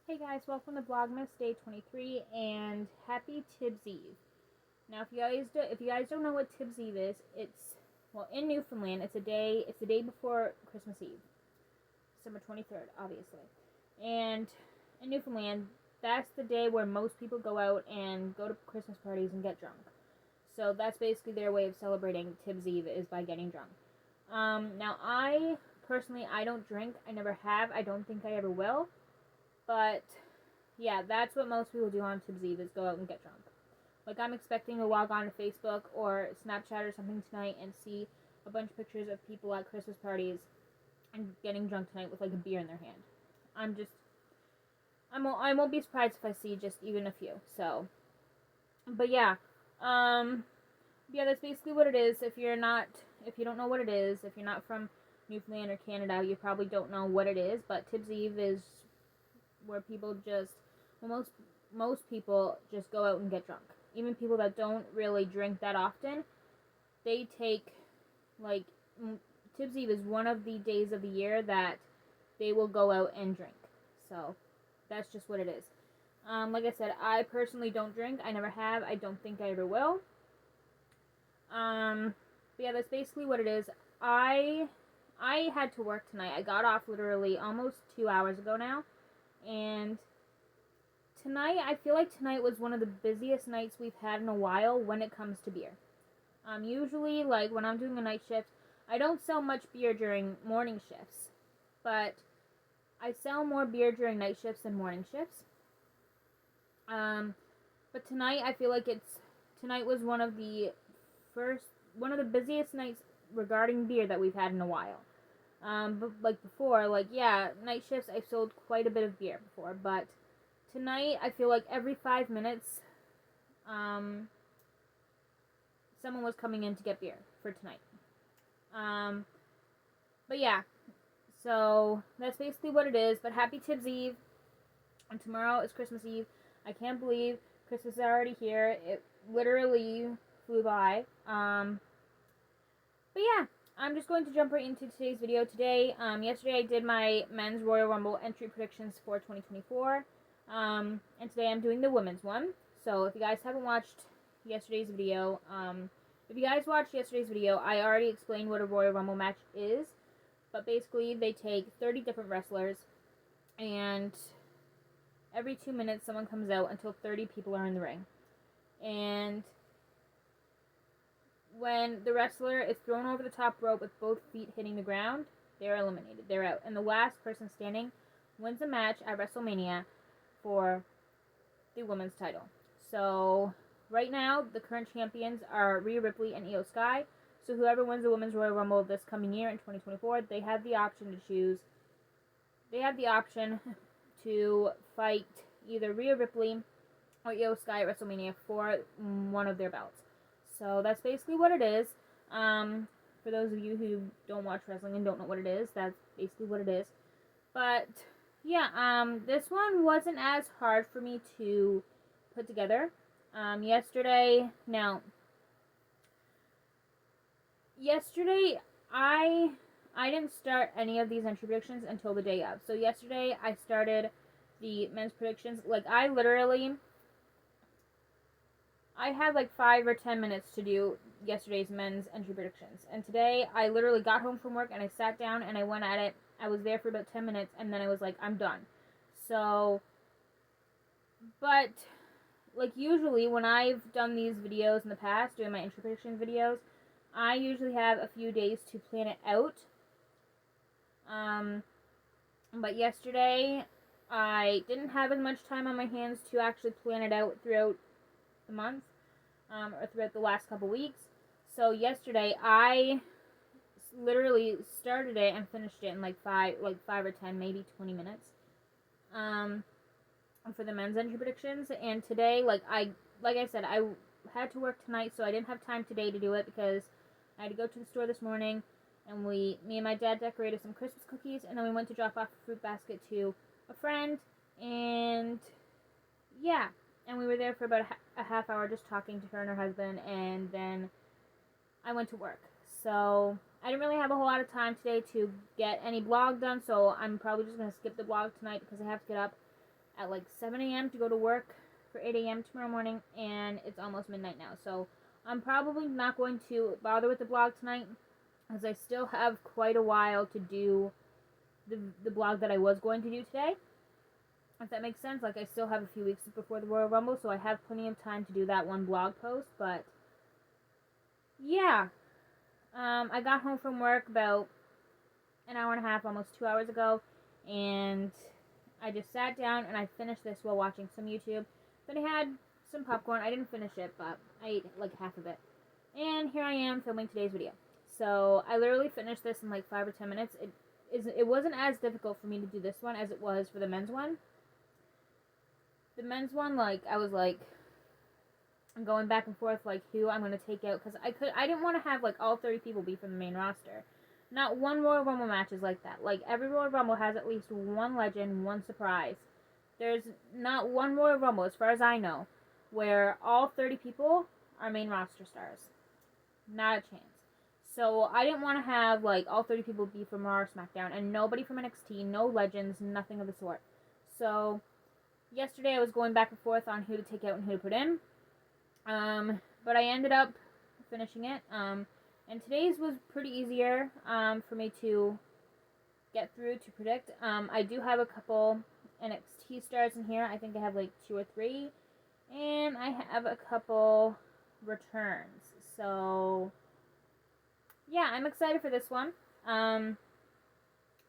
Hey guys, welcome to VLOGMAS Day 23 and happy Tibbs Eve. Now, if you guys don't know what Tibbs Eve is, it's in Newfoundland, it's the day before Christmas Eve, December 23rd, obviously. And in Newfoundland, that's the day where most people go out and go to Christmas parties and get drunk. So that's basically their way of celebrating Tibbs Eve, is by getting drunk. Now I personally don't drink. I never have. I don't think I ever will. But yeah, that's what most people do on Tibbs Eve, is go out and get drunk. Like, I'm expecting to log on to Facebook or Snapchat or something tonight and see a bunch of pictures of people at Christmas parties and getting drunk tonight with like a beer in their hand. I won't be surprised if I see just even a few. So, but yeah, that's basically what it is. If you don't know what it is, if you're not from Newfoundland or Canada, you probably don't know what it is. But Tibbs Eve is where people most people just go out and get drunk. Even people that don't really drink that often, they take, like, Tibbs Eve is one of the days of the year that they will go out and drink. So that's just what it is. Like I said, I personally don't drink. I never have. I don't think I ever will. But yeah, that's basically what it is. I had to work tonight. I got off literally almost 2 hours ago now. And I feel like tonight was one of the busiest nights we've had in a while when it comes to beer. Usually, like, when I'm doing a night shift, I don't sell much beer during morning shifts. But I sell more beer during night shifts than morning shifts. But tonight, I feel like tonight was one of the busiest nights regarding beer that we've had in a while. But like before, night shifts, I've sold quite a bit of beer before, but tonight, I feel like every 5 minutes, someone was coming in to get beer for tonight. But yeah, so that's basically what it is. But happy Tibbs Eve, and tomorrow is Christmas Eve. I can't believe Christmas is already here. It literally flew by. But yeah, I'm just going to jump right into today's video. Yesterday I did my men's Royal Rumble entry predictions for 2024. And today I'm doing the women's one. So if you guys haven't watched yesterday's video, I already explained what a Royal Rumble match is. But basically, they take 30 different wrestlers, and every 2 minutes someone comes out until 30 people are in the ring. And when the wrestler is thrown over the top rope with both feet hitting the ground, they're eliminated. They're out. And the last person standing wins the match at WrestleMania for the women's title. So, right now, the current champions are Rhea Ripley and Io Sky. So, whoever wins the Women's Royal Rumble this coming year in 2024, they have the option to fight either Rhea Ripley or Io Sky at WrestleMania for one of their belts. So that's basically what it is. For those of you who don't watch wrestling and don't know what it is, that's basically what it is. But yeah, this one wasn't as hard for me to put together. Yesterday I didn't start any of these entry predictions until the day of. So yesterday I started the men's predictions. Like, I had like 5 or 10 minutes to do yesterday's men's entry predictions. And today, I literally got home from work and I sat down and I went at it. I was there for about 10 minutes and then I was like, I'm done. So, but, like, usually when I've done these videos in the past, doing my entry prediction videos, I usually have a few days to plan it out. But yesterday, I didn't have as much time on my hands to actually plan it out throughout the month, or throughout the last couple weeks. So yesterday I literally started it and finished it in like 5 or 10, maybe 20 minutes, for the men's entry predictions. And today, like I said, I had to work tonight, so I didn't have time today to do it because I had to go to the store this morning, and me and my dad decorated some Christmas cookies, and then we went to drop off a fruit basket to a friend, and yeah. And we were there for about a half hour just talking to her and her husband, and then I went to work. So I didn't really have a whole lot of time today to get any vlog done, so I'm probably just going to skip the vlog tonight because I have to get up at like 7 a.m. to go to work for 8 a.m. tomorrow morning, and it's almost midnight now. So I'm probably not going to bother with the vlog tonight, as I still have quite a while to do the vlog that I was going to do today. If that makes sense, like I still have a few weeks before the Royal Rumble, so I have plenty of time to do that one blog post. But yeah, I got home from work about an hour and a half, almost 2 hours ago, and I just sat down and I finished this while watching some YouTube. Then I had some popcorn. I didn't finish it, but I ate like half of it. And here I am filming today's video. So I literally finished this in like 5 or 10 minutes. It wasn't as difficult for me to do this one as it was for the men's one. The men's one, like, I was like, I'm going back and forth, like, who I'm going to take out, because I didn't want to have, like, all 30 people be from the main roster. Not one Royal Rumble match is like that. Like, every Royal Rumble has at least one legend, one surprise. There's not one Royal Rumble, as far as I know, where all 30 people are main roster stars. Not a chance. So, I didn't want to have, like, all 30 people be from Raw or SmackDown, and nobody from NXT, no legends, nothing of the sort. So yesterday I was going back and forth on who to take out and who to put in. But I ended up finishing it. And today's was pretty easier for me to get through to predict. I do have a couple NXT stars in here. I think I have like 2 or 3. And I have a couple returns. So yeah, I'm excited for this one.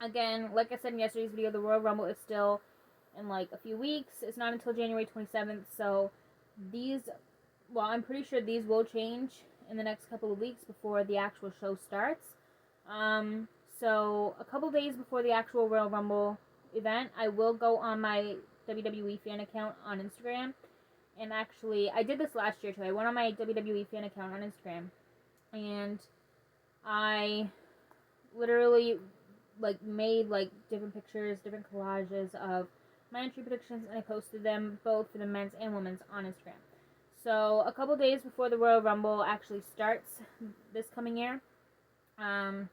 Again, like I said in yesterday's video, the Royal Rumble is still in like a few weeks. It's not until January 27th, so I'm pretty sure these will change in the next couple of weeks before the actual show starts. So a couple days before the actual Royal Rumble event, I will go on my WWE fan account on Instagram, and actually, I did this last year too. I went on my WWE fan account on Instagram, and I literally like made like different pictures, different collages of my entry predictions, and I posted them both for the men's and women's on Instagram. So a couple days before the Royal Rumble actually starts this coming year, I'll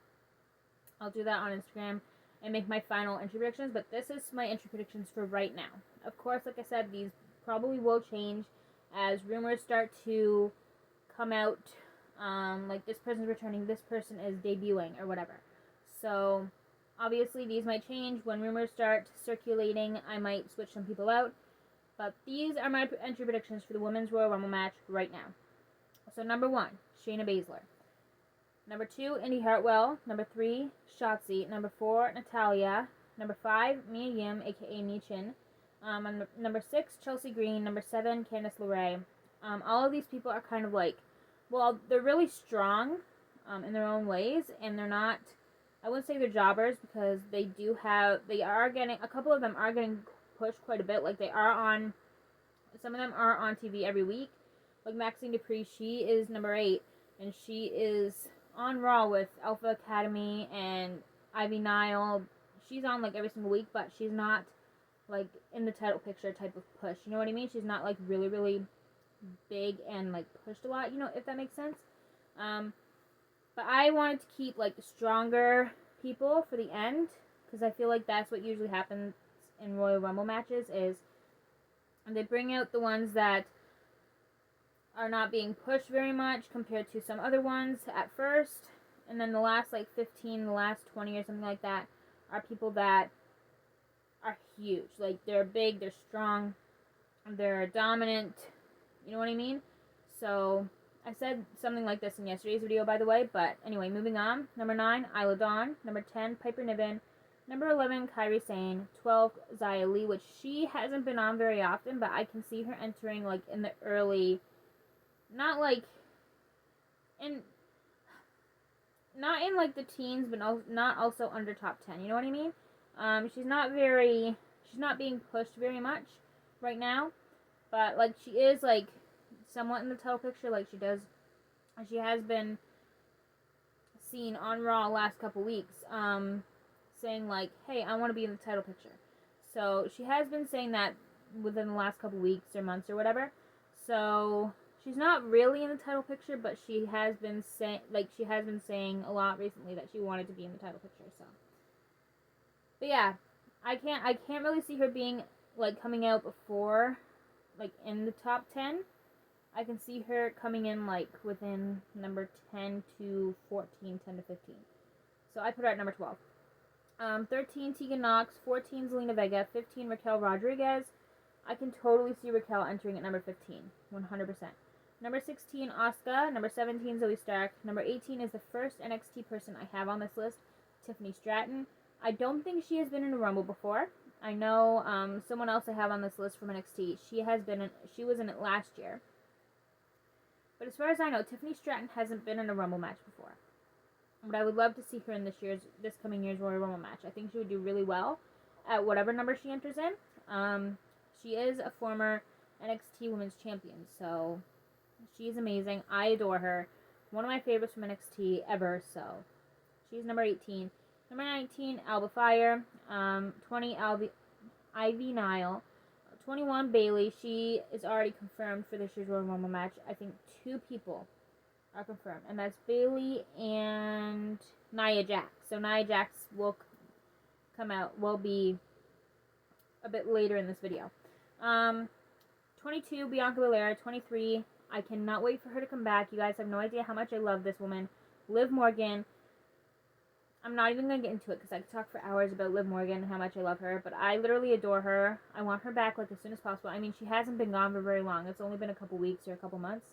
do that on Instagram and make my final entry predictions. But this is my entry predictions for right now. Of course, like I said, these probably will change as rumors start to come out. Like this person's returning, this person is debuting, or whatever. So obviously, these might change. When rumors start circulating, I might switch some people out. But these are my entry predictions for the Women's Royal Rumble match right now. So, number 1, Shayna Baszler. Number 2, Indy Hartwell. Number 3, Shotzi. Number 4, Natalya. Number 5, Mia Yim, a.k.a. Michin. Number 6, Chelsea Green. Number 7, Candice LeRae. All of these people are kind of like, well, they're really strong in their own ways, and they're not, I wouldn't say they're jobbers, because a couple of them are getting pushed quite a bit. Like some of them are on TV every week. Like Maxine Dupree, she is number 8, and she is on Raw with Alpha Academy and Ivy Nile. She's on like every single week, but she's not like in the title picture type of push. You know what I mean? She's not like really, really big and like pushed a lot, you know, if that makes sense. But I wanted to keep like stronger people for the end, because I feel like that's what usually happens in Royal Rumble matches, is they bring out the ones that are not being pushed very much compared to some other ones at first, and then the last like 15, the last 20 or something like that are people that are huge. Like they're big, they're strong, they're dominant, you know what I mean? So I said something like this in yesterday's video, by the way, but anyway, moving on. Number 9, Isla Dawn. Number 10, Piper Niven. Number 11, Kairi Sane. 12, Xia Li, which she hasn't been on very often, but I can see her entering, like, in the early, not in the teens, but not also under top 10, you know what I mean? She's not being pushed very much right now, but, like, she is, like, somewhat in the title picture. Like she has been seen on Raw last couple weeks, saying like, hey, I want to be in the title picture. So she has been saying that within the last couple weeks or months or whatever. So she's not really in the title picture, but she has been saying a lot recently that she wanted to be in the title picture. So, but yeah, I can't really see her being like, coming out before, like, in the top 10. I can see her coming in, like, within number 10 to 14, 10 to 15. So I put her at number 12. 13, Tegan Knox. 14, Zelina Vega. 15, Raquel Rodriguez. I can totally see Raquel entering at number 15. 100%. Number 16, Asuka. Number 17, Zoe Stark. Number 18 is the first NXT person I have on this list, Tiffany Stratton. I don't think she has been in a Rumble before. I know someone else I have on this list from NXT. She was in it last year. But as far as I know, Tiffany Stratton hasn't been in a Rumble match before. But I would love to see her in this coming year's Royal Rumble match. I think she would do really well at whatever number she enters in. She is a former NXT Women's Champion, so she's amazing. I adore her. One of my favorites from NXT ever, so she's number 18. Number 19, Alba Fire. 20, Ivy Nile. 21, Bayley. She is already confirmed for this year's Royal Rumble match. I think 2 people are confirmed, and that's Bayley and Nia Jax. So Nia Jax will be a bit later in this video. 22, Bianca Belair. 23, I cannot wait for her to come back. You guys have no idea how much I love this woman. Liv Morgan. I'm not even going to get into it because I could talk for hours about Liv Morgan and how much I love her, but I literally adore her. I want her back, like, as soon as possible. I mean, she hasn't been gone for very long. It's only been a couple weeks or a couple months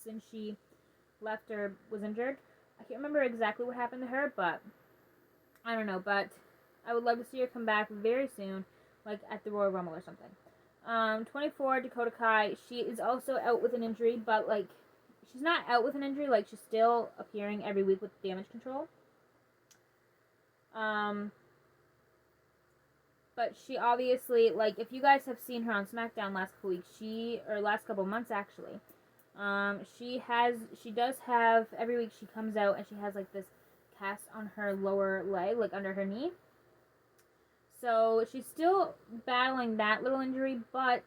since she left or was injured. I can't remember exactly what happened to her, but I don't know. But I would love to see her come back very soon, like at the Royal Rumble or something. 24, Dakota Kai. She is also out with an injury, but, like, she's not out with an injury. Like, she's still appearing every week with Damage Control. But she obviously, like, if you guys have seen her on SmackDown last couple weeks, last couple months actually, she does have, every week she comes out and she has, like, this cast on her lower leg, like, under her knee. So she's still battling that little injury, but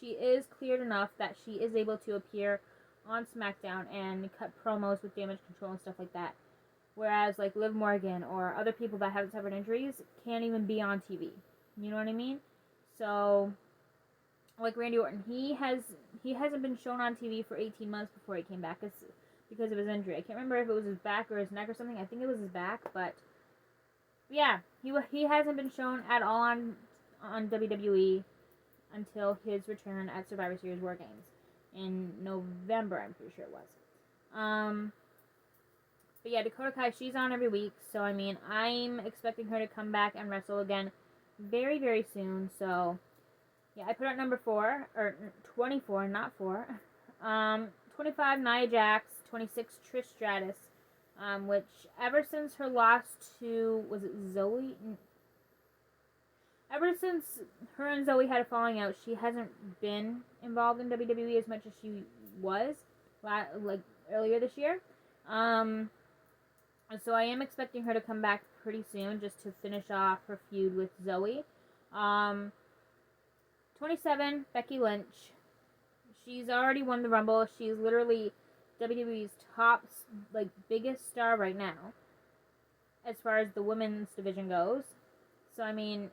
she is cleared enough that she is able to appear on SmackDown and cut promos with Damage Control and stuff like that. Whereas, like, Liv Morgan or other people that haven't suffered injuries can't even be on TV. You know what I mean? So, like Randy Orton, he hasn't been shown on TV for 18 months before he came back because of his injury. I can't remember if it was his back or his neck or something. I think it was his back, but yeah, he hasn't been shown at all on WWE until his return at Survivor Series War Games in November, I'm pretty sure it was. But yeah, Dakota Kai, she's on every week, so I mean, I'm expecting her to come back and wrestle again very, very soon, so yeah, I put her at number 4, or 24, not 4. 25, Nia Jax. 26, Trish Stratus, which ever since her loss to, was it Zoe? Ever since her and Zoe had a falling out, she hasn't been involved in WWE as much as she was, like, earlier this year. So I am expecting her to come back pretty soon just to finish off her feud with Zoe. 27, Becky Lynch. She's already won the Rumble. She's literally WWE's top, like, biggest star right now as far as the women's division goes. So I mean,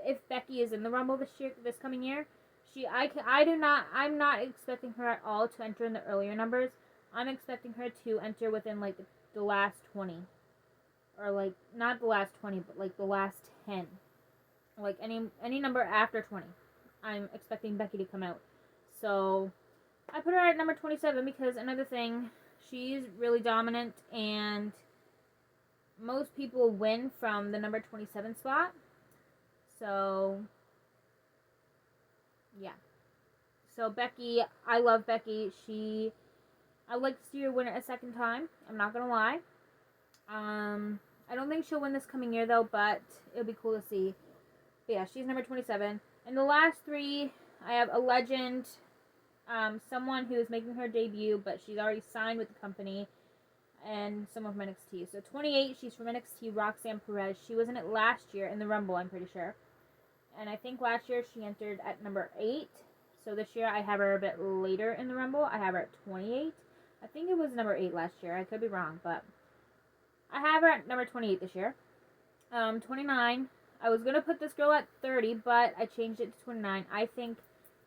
if Becky is in the Rumble this coming year, I'm not expecting her at all to enter in the earlier numbers. I'm expecting her to enter within, like, the last 20. Or, like, not the last 20, but, like, the last 10. Like, any number after 20. I'm expecting Becky to come out. So, I put her at number 27 because, another thing, she's really dominant, and most people win from the number 27 spot. So, yeah. So, Becky, I love Becky. I would like to see her win it a second time. I'm not going to lie. I don't think she'll win this coming year, though, but it'll be cool to see. But yeah, she's number 27. And the last 3, I have a legend, someone who is making her debut, but she's already signed with the company, and someone from NXT. So 28, she's from NXT, Roxanne Perez. She was in it last year in the Rumble, I'm pretty sure. And I think last year she entered at number 8. So this year I have her a bit later in the Rumble. I have her at 28. I think it was number 8 last year. I could be wrong, but I have her at number 28 this year. 29, I was going to put this girl at 30, but I changed it to 29. I think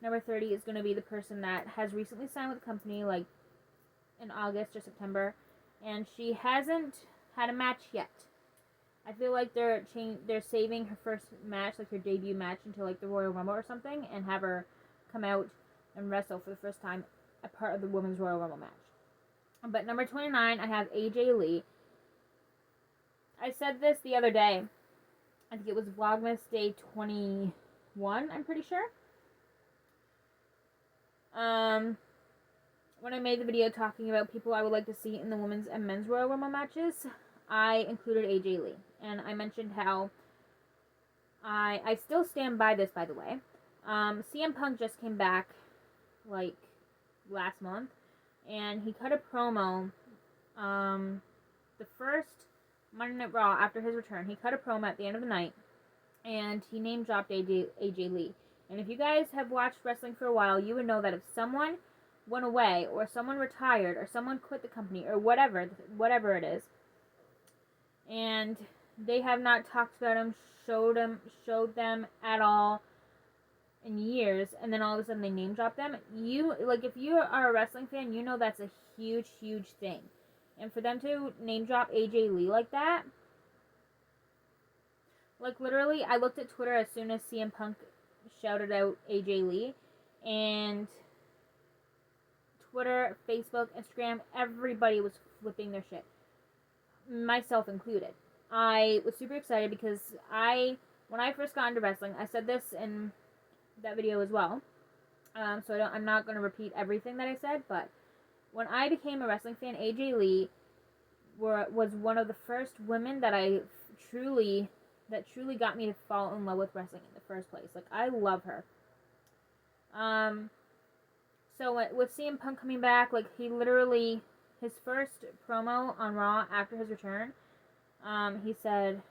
number 30 is going to be the person that has recently signed with the company, like in August or September, and she hasn't had a match yet. I feel like they're saving her first match, like her debut match, until like the Royal Rumble or something, and have her come out and wrestle for the first time a part of the Women's Royal Rumble match. But number 29, I have AJ Lee. I said this the other day. I think it was Vlogmas Day 21, I'm pretty sure. When I made the video talking about people I would like to see in the Women's and Men's Royal Rumble matches, I included AJ Lee. And I mentioned how I still stand by this, by the way. CM Punk just came back, like, last month. And he cut a promo, the first Monday Night Raw after his return. He cut a promo at the end of the night. And he name-dropped AJ Lee. And if you guys have watched wrestling for a while, you would know that if someone went away, or someone retired, or someone quit the company, or whatever it is, and they have not talked about him, showed them at all in years, and then all of a sudden they name drop them, if you are a wrestling fan, you know that's a huge, huge thing. And for them to name drop AJ Lee like that, like literally, I looked at Twitter as soon as CM Punk shouted out AJ Lee, and Twitter, Facebook, Instagram, everybody was flipping their shit. Myself included. I was super excited because when I first got into wrestling, I said this in that video as well. So I'm not going to repeat everything that I said, but when I became a wrestling fan, AJ Lee was one of the first women that truly got me to fall in love with wrestling in the first place. Like, I love her. So with CM Punk coming back, like, he literally, his first promo on Raw after his return, he said,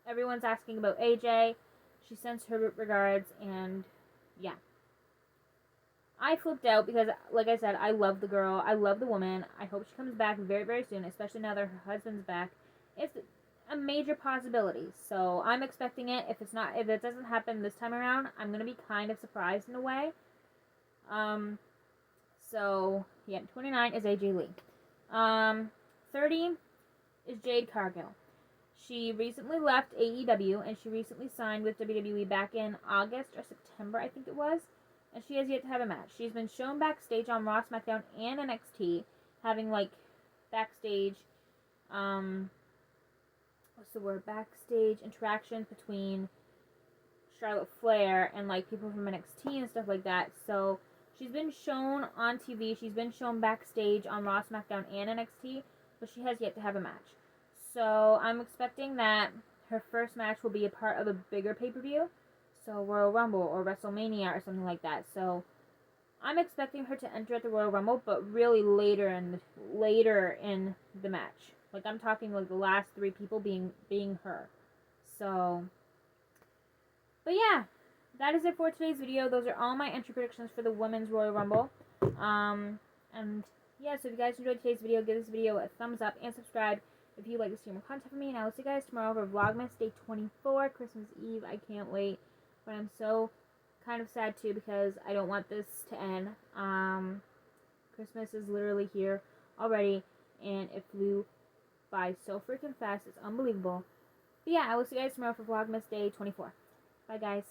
everyone's asking about AJ, she sends her regards, and yeah. I flipped out because, like I said, I love the girl, I love the woman, I hope she comes back very, very soon, especially now that her husband's back. It's a major possibility, so I'm expecting it. If it doesn't happen this time around, I'm gonna be kind of surprised in a way. So, yeah, 29 is AJ Lee. 30 is Jade Cargill. She recently left AEW, and she recently signed with WWE back in August or September, I think it was, and she has yet to have a match. She's been shown backstage on Raw, SmackDown, and NXT, having, like, backstage, backstage interactions between Charlotte Flair and, like, people from NXT and stuff like that. So she's been shown on TV, she's been shown backstage on Raw, SmackDown, and NXT, but she has yet to have a match. So I'm expecting that her first match will be a part of a bigger pay-per-view, so Royal Rumble or WrestleMania or something like that. So I'm expecting her to enter at the Royal Rumble, but really later in the match. Like, I'm talking like the last 3 people being her. So, but yeah, that is it for today's video. Those are all my entry predictions for the Women's Royal Rumble. And yeah, so if you guys enjoyed today's video, give this video a thumbs up and subscribe if you'd like to see more content from me. And I will see you guys tomorrow for Vlogmas Day 24, Christmas Eve. I can't wait, but I'm so kind of sad too because I don't want this to end. Christmas is literally here already, and it flew by so freaking fast. It's unbelievable. But yeah, I will see you guys tomorrow for Vlogmas Day 24. Bye, guys.